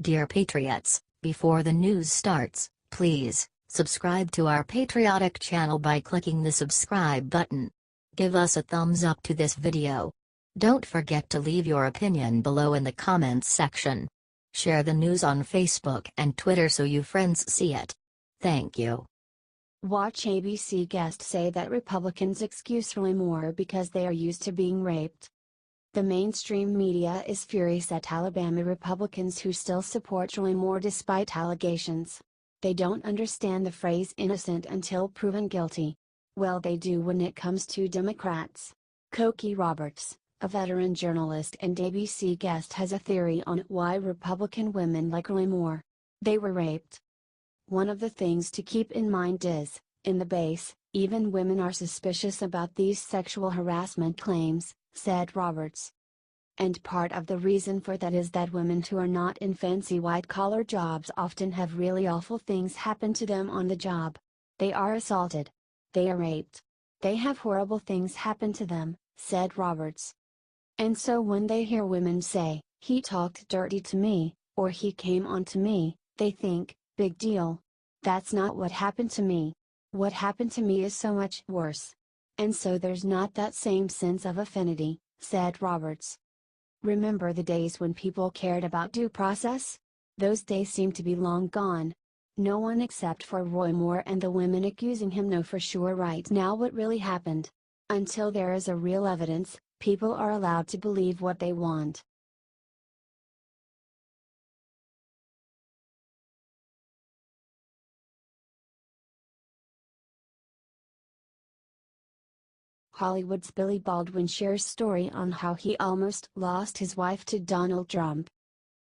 Dear Patriots, before the news starts, please subscribe to our patriotic channel by clicking the subscribe button. Give us a thumbs up to this video. Don't forget to leave your opinion below in the comments section. Share the news on Facebook and Twitter so you friends see it. Thank you. Watch ABC guest say that Republicans excuse Roy Moore because they are used to being raped. The mainstream media is furious at Alabama Republicans who still support Roy Moore despite allegations. They don't understand the phrase innocent until proven guilty. Well, they do when it comes to Democrats. Cokie Roberts, a veteran journalist and ABC guest, has a theory on why Republican women like Roy Moore. They were raped. One of the things to keep in mind is, in the base, even women are suspicious about these sexual harassment claims, said Roberts. And part of the reason for that is that women who are not in fancy white-collar jobs often have really awful things happen to them on the job. They are assaulted. They are raped. They have horrible things happen to them, said Roberts. And so when they hear women say, "He talked dirty to me," or "He came on to me," they think, big deal. That's not what happened to me. What happened to me is so much worse. And so there's not that same sense of affinity, said Roberts. Remember the days when people cared about due process? Those days seem to be long gone. No one except for Roy Moore and the women accusing him know for sure right now what really happened. Until there is a real evidence, people are allowed to believe what they want. Hollywood's Billy Baldwin shares story on how he almost lost his wife to Donald Trump.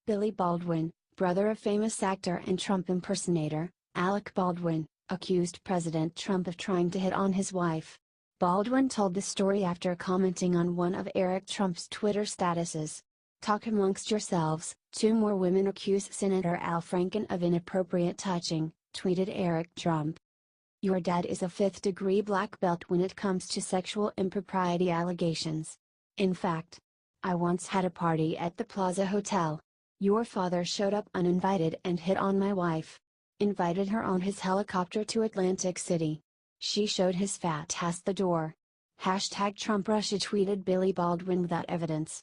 Billy Baldwin, brother of famous actor and Trump impersonator, Alec Baldwin, accused President Trump of trying to hit on his wife. Baldwin told the story after commenting on one of Eric Trump's Twitter statuses. "Talk amongst yourselves, 2 more women accuse Senator Al Franken of inappropriate touching," tweeted Eric Trump. "Your dad is a 5th-degree black belt when it comes to sexual impropriety allegations. In fact, I once had a party at the Plaza Hotel. Your father showed up uninvited and hit on my wife. Invited her on his helicopter to Atlantic City. She showed his fat ass the door. #Trump Russia," tweeted Billy Baldwin without evidence.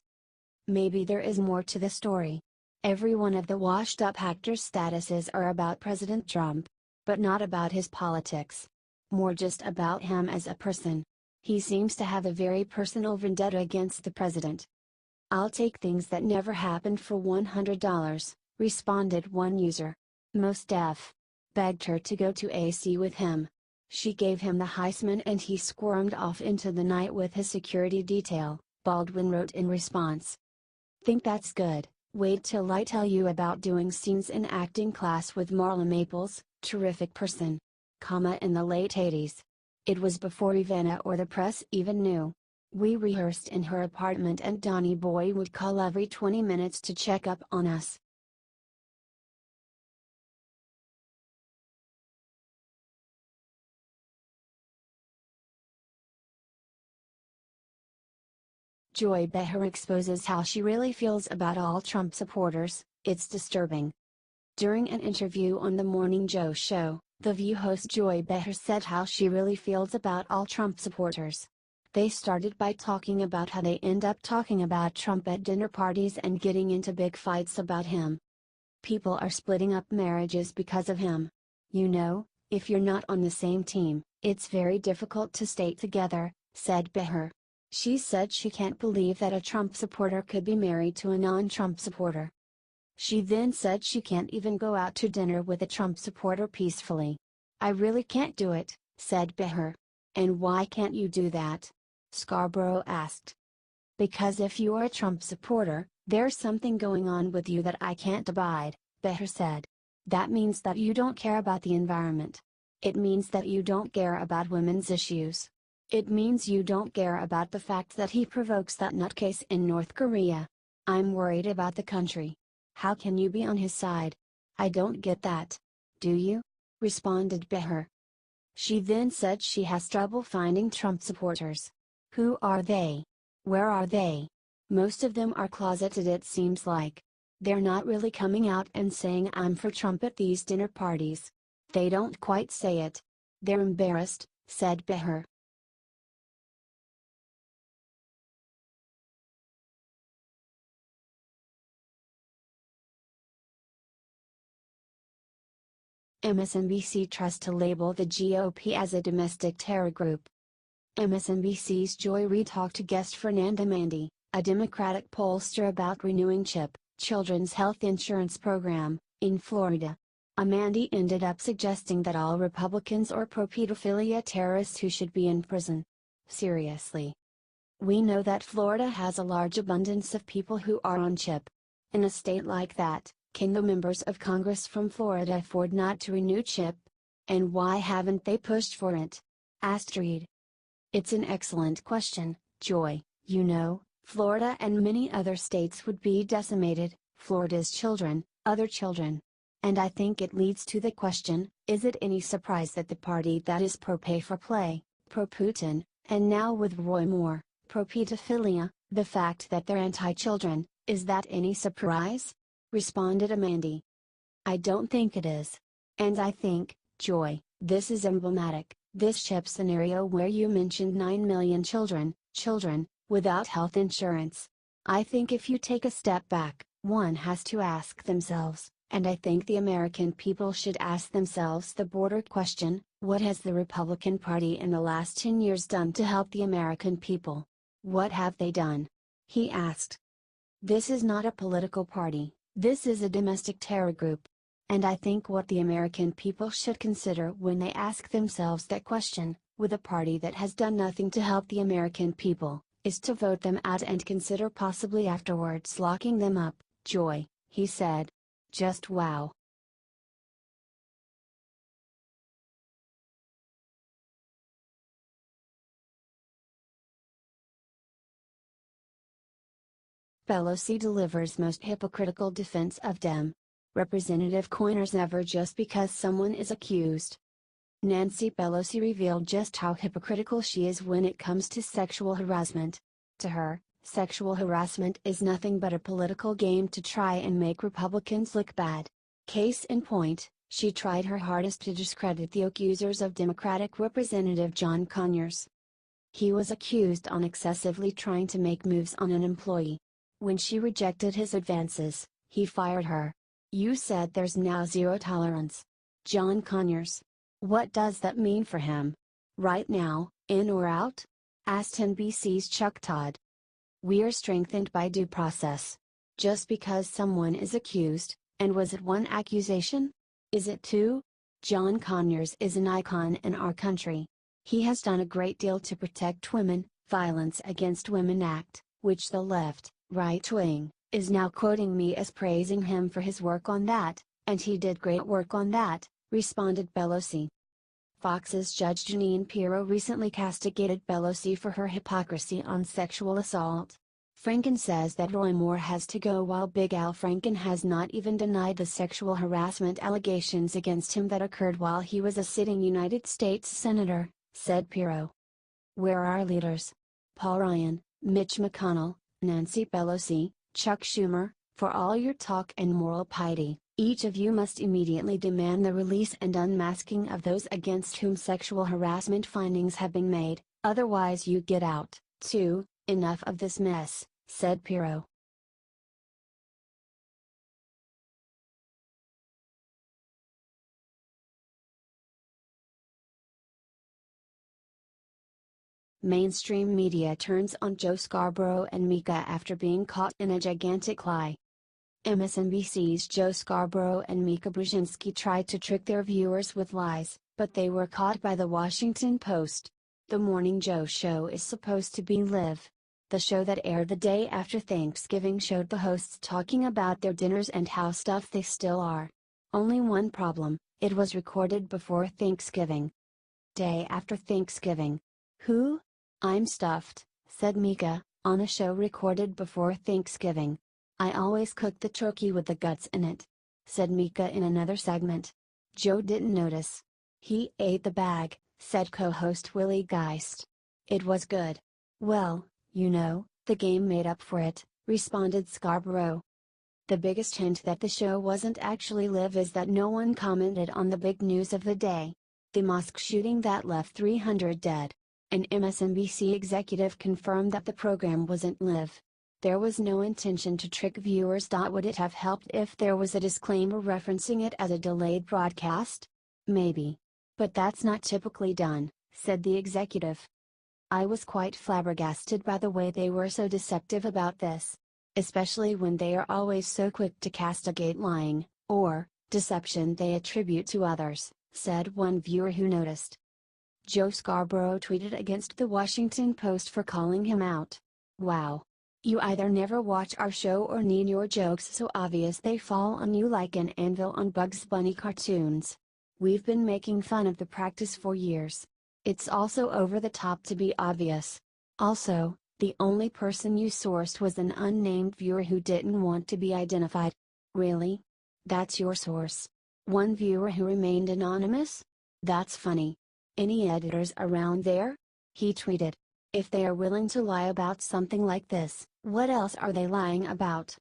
Maybe there is more to the story. Every one of the washed-up actor's statuses are about President Trump. But not about his politics. More just about him as a person. He seems to have a very personal vendetta against the president. "I'll take things that never happened for $100, responded one user. Mos Def. Begged her to go to AC with him. She gave him the Heisman and he squirmed off into the night with his security detail, Baldwin wrote in response. Think that's good? Wait till I tell you about doing scenes in acting class with Marla Maples, terrific person. In the late 80s. It was before Ivana or the press even knew. We rehearsed in her apartment and Donnie Boy would call every 20 minutes to check up on us. Joy Behar exposes how she really feels about all Trump supporters. It's disturbing. During an interview on The Morning Joe show, The View host Joy Behar said how she really feels about all Trump supporters. They started by talking about how they end up talking about Trump at dinner parties and getting into big fights about him. People are splitting up marriages because of him. You know, if you're not on the same team, it's very difficult to stay together, said Behar. She said she can't believe that a Trump supporter could be married to a non-Trump supporter. She then said she can't even go out to dinner with a Trump supporter peacefully. "I really can't do it," said Behar. "And why can't you do that?" Scarborough asked. "Because if you are a Trump supporter, there's something going on with you that I can't abide," Behar said. "That means that you don't care about the environment. It means that you don't care about women's issues. It means you don't care about the fact that he provokes that nutcase in North Korea. I'm worried about the country. How can you be on his side? I don't get that. Do you?" responded Behar. She then said she has trouble finding Trump supporters. Who are they? Where are they? Most of them are closeted, it seems like. They're not really coming out and saying I'm for Trump at these dinner parties. They don't quite say it. They're embarrassed, said Beher. MSNBC trusts to label the GOP as a domestic terror group. MSNBC's Joy Reid talked to guest Fernanda Mandy, a Democratic pollster about renewing CHIP, Children's Health Insurance Program, in Florida. Mandy ended up suggesting that all Republicans are pro-pedophilia terrorists who should be in prison. Seriously. We know that Florida has a large abundance of people who are on CHIP. In a state like that, can the members of Congress from Florida afford not to renew CHIP? And why haven't they pushed for it? Asked Reid. It's an excellent question, Joy. You know, Florida and many other states would be decimated, Florida's children, other children. And I think it leads to the question, is it any surprise that the party that is pro-pay for play, pro-Putin, and now with Roy Moore, pro-pedophilia, the fact that they're anti-children, is that any surprise? Responded Mandy. I don't think it is. And I think, Joy, this is emblematic. This CHIP scenario where you mentioned 9 million children, without health insurance. I think if you take a step back, one has to ask themselves, and I think the American people should ask themselves the border question, what has the Republican Party in the last 10 years done to help the American people? What have they done? He asked. This is not a political party, this is a domestic terror group. And I think what the American people should consider when they ask themselves that question, with a party that has done nothing to help the American people, is to vote them out and consider possibly afterwards locking them up. Joy, he said. Just wow. Pelosi delivers most hypocritical defense of Dem. Representative Coiners never just because someone is accused. Nancy Pelosi revealed just how hypocritical she is when it comes to sexual harassment. To her, sexual harassment is nothing but a political game to try and make Republicans look bad. Case in point, she tried her hardest to discredit the accusers of Democratic Representative John Conyers. He was accused on excessively trying to make moves on an employee. When she rejected his advances, he fired her. You said there's now zero tolerance. John Conyers. What does that mean for him? Right now, in or out? Asked NBC's Chuck Todd. We're strengthened by due process. Just because someone is accused, and was it one accusation? Is it two? John Conyers is an icon in our country. He has done a great deal to protect women, Violence Against Women Act, which the left, right wing, is now quoting me as praising him for his work on that, and he did great work on that, responded Pelosi. Fox's Judge Jeanine Pirro recently castigated Pelosi for her hypocrisy on sexual assault. Franken says that Roy Moore has to go while Big Al Franken has not even denied the sexual harassment allegations against him that occurred while he was a sitting United States Senator, said Pirro. Where are our leaders? Paul Ryan, Mitch McConnell, Nancy Pelosi, Chuck Schumer, for all your talk and moral piety, each of you must immediately demand the release and unmasking of those against whom sexual harassment findings have been made, otherwise you get out, too. Enough of this mess, said Pirro. Mainstream media turns on Joe Scarborough and Mika after being caught in a gigantic lie. MSNBC's Joe Scarborough and Mika Brzezinski tried to trick their viewers with lies, but they were caught by the Washington Post. The Morning Joe show is supposed to be live. The show that aired the day after Thanksgiving showed the hosts talking about their dinners and how stuffed they still are. Only one problem, it was recorded before Thanksgiving. Day after Thanksgiving. Who? I'm stuffed, said Mika, on a show recorded before Thanksgiving. I always cook the turkey with the guts in it, said Mika in another segment. Joe didn't notice. He ate the bag, said co-host Willie Geist. It was good. Well, you know, the game made up for it, responded Scarborough. The biggest hint that the show wasn't actually live is that no one commented on the big news of the day: the mosque shooting that left 300 dead. An MSNBC executive confirmed that the program wasn't live. There was no intention to trick viewers. Would it have helped if there was a disclaimer referencing it as a delayed broadcast? Maybe. But that's not typically done, said the executive. I was quite flabbergasted by the way they were so deceptive about this. Especially when they are always so quick to castigate lying, or deception they attribute to others, said one viewer who noticed. Joe Scarborough tweeted against the Washington Post for calling him out. Wow. You either never watch our show or need your jokes so obvious they fall on you like an anvil on Bugs Bunny cartoons. We've been making fun of the practice for years. It's also over the top to be obvious. Also, the only person you sourced was an unnamed viewer who didn't want to be identified. Really? That's your source? One viewer who remained anonymous? That's funny. Any editors around there? He tweeted. If they are willing to lie about something like this, what else are they lying about?